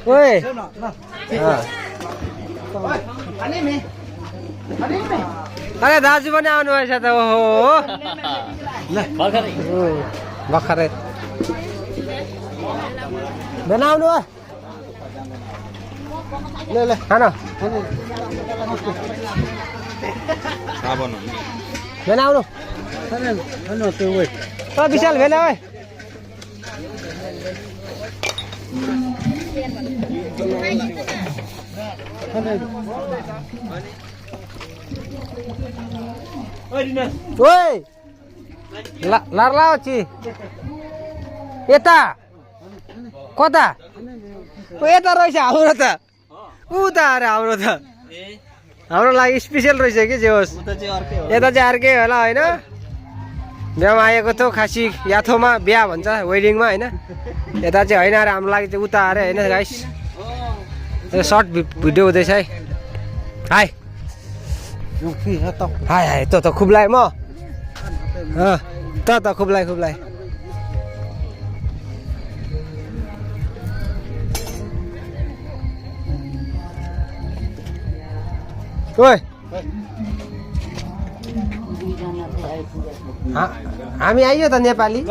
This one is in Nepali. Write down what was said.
ओए अरे दाजु पनि आउनु भएछ त ओहो भर्खरै बनाउनु ल ल खाना बनाउनु विशाल भेला है ओए लार्ला छि यता कता यता रहेछ हाम्रो त उता अरे हाम्रो त हाम्रो लागि स्पेशल रहेछ कि जे होस् यता चाहिँ अर्कै होला होइन बिहामा आएको थियो खासी याथोमा बिहा भन्छ वेडिङमा होइन यता चाहिँ होइन अरे हाम्रो लागि चाहिँ उता अरे होइन गाइस सर्ट भिडियो हुँदैछ है हाई हाई हाई त खुबलाए म त खुबलाए ओए हामी आइयो त नेपाली